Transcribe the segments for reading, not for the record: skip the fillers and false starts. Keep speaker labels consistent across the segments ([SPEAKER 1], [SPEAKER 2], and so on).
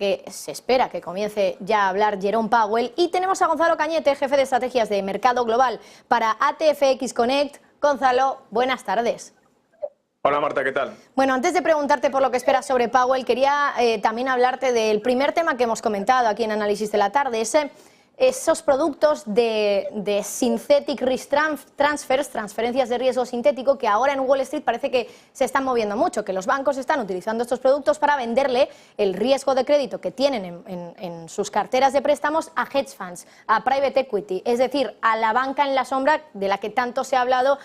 [SPEAKER 1] que se espera que comience ya a hablar Jerome Powell. Y tenemos a Gonzalo Cañete, jefe de estrategias de mercado global para ATFX Connect. Gonzalo, buenas tardes.
[SPEAKER 2] Hola Marta, ¿qué tal?
[SPEAKER 1] Bueno, antes de preguntarte por lo que esperas sobre Powell, quería también hablarte del primer tema que hemos comentado aquí en Análisis de la Tarde, esos productos de synthetic risk transfers, transferencias de riesgo sintético, que ahora en Wall Street parece que se están moviendo mucho, que los bancos están utilizando estos productos para venderle el riesgo de crédito que tienen en sus carteras de préstamos a hedge funds, a private equity, es decir, a la banca en la sombra de la que tanto se ha hablado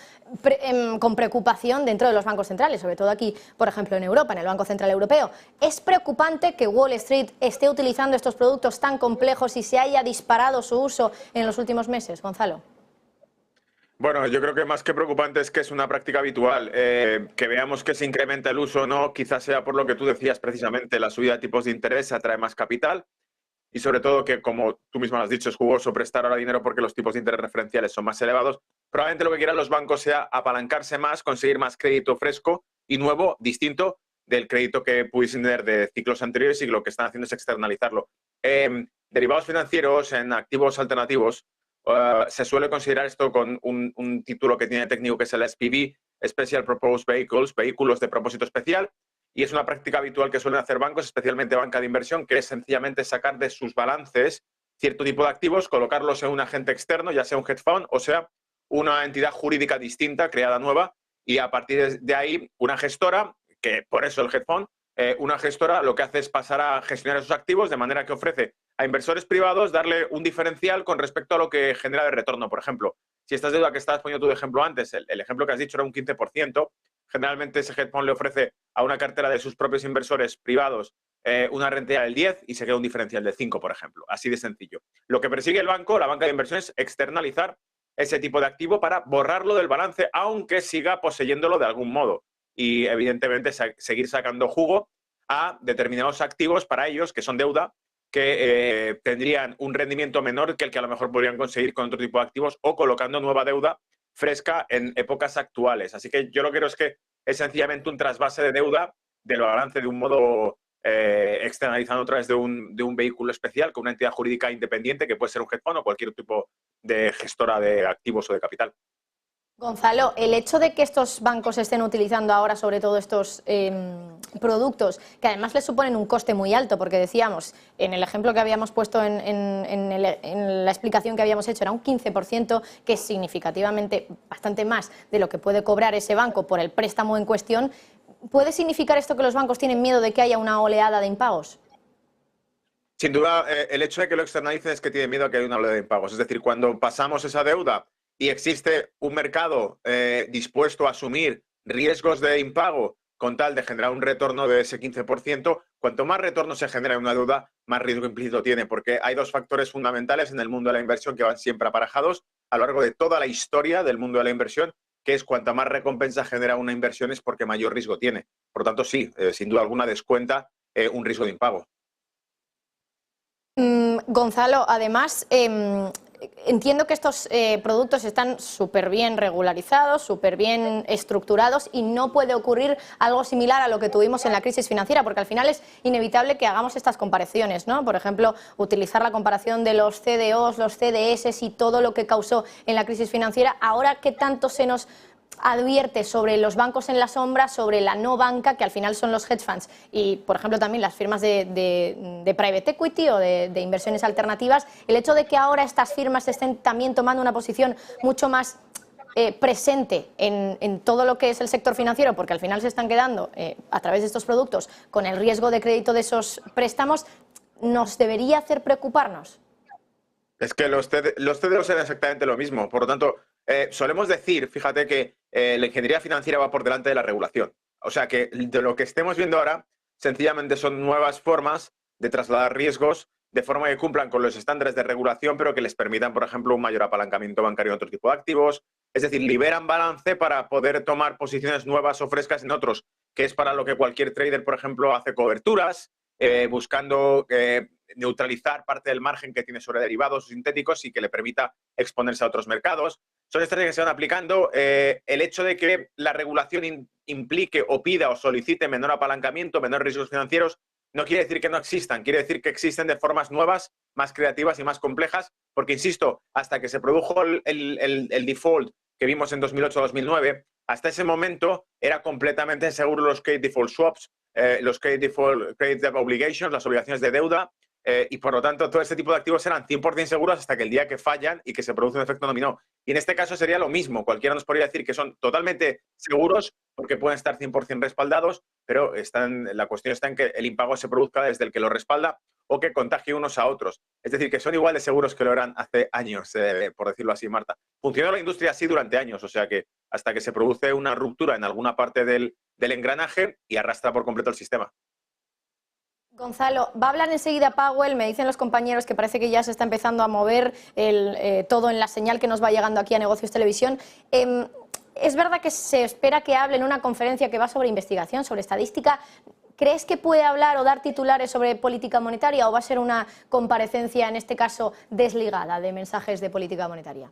[SPEAKER 1] con preocupación dentro de los bancos centrales, sobre todo aquí, por ejemplo, en Europa, en el Banco Central Europeo. ¿Es preocupante que Wall Street esté utilizando estos productos tan complejos y se haya disparado su uso en los últimos meses, Gonzalo?
[SPEAKER 2] Bueno, yo creo que más que preocupante es que es una práctica habitual. Que veamos que se incrementa el uso o no, quizás sea por lo que tú decías precisamente, la subida de tipos de interés atrae más capital y sobre todo que, como tú mismo has dicho, es jugoso prestar ahora dinero porque los tipos de interés referenciales son más elevados. Probablemente lo que quieran los bancos sea apalancarse más, conseguir más crédito fresco y nuevo, distinto del crédito que pudiesen tener de ciclos anteriores, y lo que están haciendo es externalizarlo. Derivados financieros en activos alternativos, se suele considerar esto con un título que tiene técnico que es el SPV, Special Purpose Vehicles, vehículos de propósito especial, y es una práctica habitual que suelen hacer bancos, especialmente banca de inversión, que es sencillamente sacar de sus balances cierto tipo de activos, colocarlos en un agente externo, ya sea un hedge fund o sea una entidad jurídica distinta, creada nueva, y a partir de ahí una gestora, que por eso el hedge fund, una gestora lo que hace es pasar a gestionar esos activos de manera que ofrece a inversores privados darle un diferencial con respecto a lo que genera de retorno. Por ejemplo, si esta deuda que estabas poniendo tú de ejemplo antes, el ejemplo que has dicho era un 15%, generalmente ese hedge fund le ofrece a una cartera de sus propios inversores privados una rentabilidad del 10 y se queda un diferencial del 5, por ejemplo. Así de sencillo. Lo que persigue el banco, la banca de inversiones, es externalizar ese tipo de activo para borrarlo del balance, aunque siga poseyéndolo de algún modo. Y, evidentemente, seguir sacando jugo a determinados activos para ellos, que son deuda, que tendrían un rendimiento menor que el que a lo mejor podrían conseguir con otro tipo de activos o colocando nueva deuda fresca en épocas actuales. Así que yo lo que creo es que es sencillamente un trasvase de deuda del balance de un modo externalizando a través de un vehículo especial con una entidad jurídica independiente que puede ser un hedge fund o cualquier tipo de gestora de activos o de capital.
[SPEAKER 1] Gonzalo, el hecho de que estos bancos estén utilizando ahora sobre todo estos productos, que además les suponen un coste muy alto, porque decíamos, en el ejemplo que habíamos puesto en la explicación que habíamos hecho, era un 15%, que es significativamente bastante más de lo que puede cobrar ese banco por el préstamo en cuestión. ¿Puede significar esto que los bancos tienen miedo de que haya una oleada de impagos?
[SPEAKER 2] Sin duda, el hecho de que lo externalicen es que tienen miedo a que haya una oleada de impagos. Es decir, cuando pasamos esa deuda y existe un mercado dispuesto a asumir riesgos de impago con tal de generar un retorno de ese 15%, cuanto más retorno se genera en una deuda, más riesgo implícito tiene, porque hay dos factores fundamentales en el mundo de la inversión que van siempre aparejados a lo largo de toda la historia del mundo de la inversión, que es cuanta más recompensa genera una inversión es porque mayor riesgo tiene. Por lo tanto, sí, sin duda alguna descuenta un riesgo de impago.
[SPEAKER 1] Gonzalo, además, entiendo que estos productos están súper bien regularizados, súper bien estructurados y no puede ocurrir algo similar a lo que tuvimos en la crisis financiera, porque al final es inevitable que hagamos estas comparaciones, ¿no? Por ejemplo, utilizar la comparación de los CDOs, los CDS y todo lo que causó en la crisis financiera. Ahora, ¿qué tanto se nos advierte sobre los bancos en la sombra, sobre la no banca, que al final son los hedge funds y, por ejemplo, también las firmas de private equity o de inversiones alternativas? El hecho de que ahora estas firmas estén también tomando una posición mucho más presente en todo lo que es el sector financiero, porque al final se están quedando a través de estos productos con el riesgo de crédito de esos préstamos, ¿nos debería hacer preocuparnos?
[SPEAKER 2] Es que los CDOs eran exactamente lo mismo. Por lo tanto, solemos decir, fíjate, que la ingeniería financiera va por delante de la regulación. O sea que de lo que estemos viendo ahora, sencillamente son nuevas formas de trasladar riesgos de forma que cumplan con los estándares de regulación, pero que les permitan, por ejemplo, un mayor apalancamiento bancario en otro tipo de activos. Es decir, liberan balance para poder tomar posiciones nuevas o frescas en otros, que es para lo que cualquier trader, por ejemplo, hace coberturas, buscando neutralizar parte del margen que tiene sobre derivados sintéticos y que le permita exponerse a otros mercados. Son estrategias que se van aplicando. El hecho de que la regulación implique o pida o solicite menor apalancamiento, menores riesgos financieros, no quiere decir que no existan, quiere decir que existen de formas nuevas, más creativas y más complejas, porque, insisto, hasta que se produjo el default que vimos en 2008-2009, hasta ese momento era completamente seguro los credit default swaps, los credit debt obligations, las obligaciones de deuda, y por lo tanto todo este tipo de activos eran 100% seguros hasta que el día que fallan y que se produce un efecto dominó. Y en este caso sería lo mismo. Cualquiera nos podría decir que son totalmente seguros porque pueden estar 100% respaldados, pero la cuestión está en que el impago se produzca desde el que lo respalda o que contagie unos a otros. Es decir, que son igual de seguros que lo eran hace años, por decirlo así, Marta. Funcionó la industria así durante años, o sea que hasta que se produce una ruptura en alguna parte del engranaje y arrastra por completo el sistema.
[SPEAKER 1] Gonzalo, va a hablar enseguida Powell, me dicen los compañeros que parece que ya se está empezando a mover todo en la señal que nos va llegando aquí a Negocios Televisión. Es verdad que se espera que hable en una conferencia que va sobre investigación, sobre estadística. ¿Crees que puede hablar o dar titulares sobre política monetaria o va a ser una comparecencia, en este caso, desligada de mensajes de política monetaria?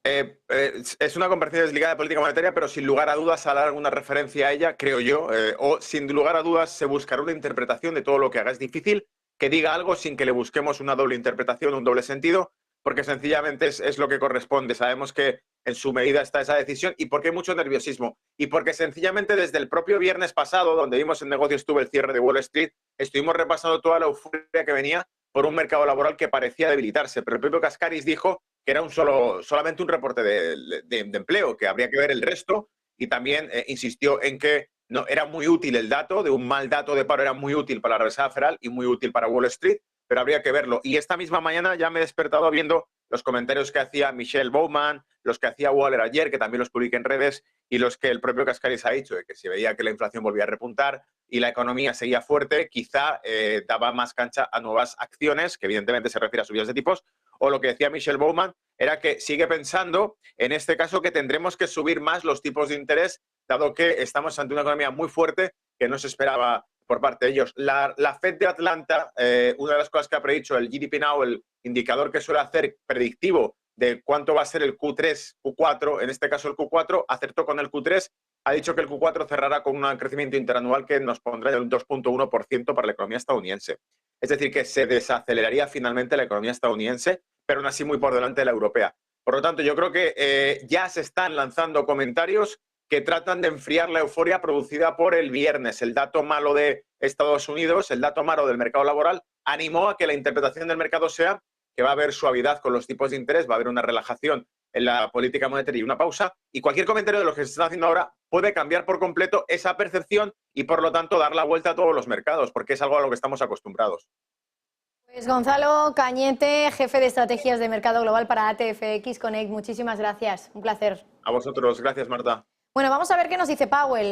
[SPEAKER 2] Es una conversación desligada de política monetaria, pero sin lugar a dudas hará alguna referencia a ella, creo yo, o sin lugar a dudas se buscará una interpretación de todo lo que haga. Es difícil que diga algo sin que le busquemos una doble interpretación, un doble sentido, porque sencillamente es lo que corresponde. Sabemos que en su medida está esa decisión y porque hay mucho nerviosismo y porque sencillamente desde el propio viernes pasado, donde vimos en Negocios tuvo el cierre de Wall Street, estuvimos repasando toda la euforia que venía por un mercado laboral que parecía debilitarse, pero el propio Cascaris dijo que era solamente un reporte de empleo, que habría que ver el resto, y también insistió en que no, era muy útil el dato, de un mal dato de paro era muy útil para la Reserva Federal y muy útil para Wall Street, pero habría que verlo. Y esta misma mañana ya me he despertado viendo los comentarios que hacía Michelle Bowman, los que hacía Waller ayer, que también los publiqué en redes, y los que el propio Cascaris ha dicho, de que si veía que la inflación volvía a repuntar y la economía seguía fuerte, quizá daba más cancha a nuevas acciones, que evidentemente se refiere a subidas de tipos, o lo que decía Michelle Bowman era que sigue pensando, en este caso, que tendremos que subir más los tipos de interés, dado que estamos ante una economía muy fuerte que no se esperaba por parte de ellos. La Fed de Atlanta, una de las cosas que ha predicho el GDP Now, el indicador que suele hacer predictivo de cuánto va a ser el Q3, Q4, en este caso el Q4, acertó con el Q3, ha dicho que el Q4 cerrará con un crecimiento interanual que nos pondrá en el 2,1% para la economía estadounidense. Es decir, que se desaceleraría finalmente la economía estadounidense, pero aún así muy por delante de la europea. Por lo tanto, yo creo que ya se están lanzando comentarios que tratan de enfriar la euforia producida por el viernes. El dato malo de Estados Unidos, el dato malo del mercado laboral, animó a que la interpretación del mercado sea que va a haber suavidad con los tipos de interés, va a haber una relajación en la política monetaria y una pausa, y cualquier comentario de lo que se está haciendo ahora puede cambiar por completo esa percepción y, por lo tanto, dar la vuelta a todos los mercados, porque es algo a lo que estamos acostumbrados.
[SPEAKER 1] Pues Gonzalo Cañete, jefe de estrategias de mercado global para ATFX Connect, muchísimas gracias, un placer.
[SPEAKER 2] A vosotros, gracias, Marta.
[SPEAKER 1] Bueno, vamos a ver qué nos dice Powell.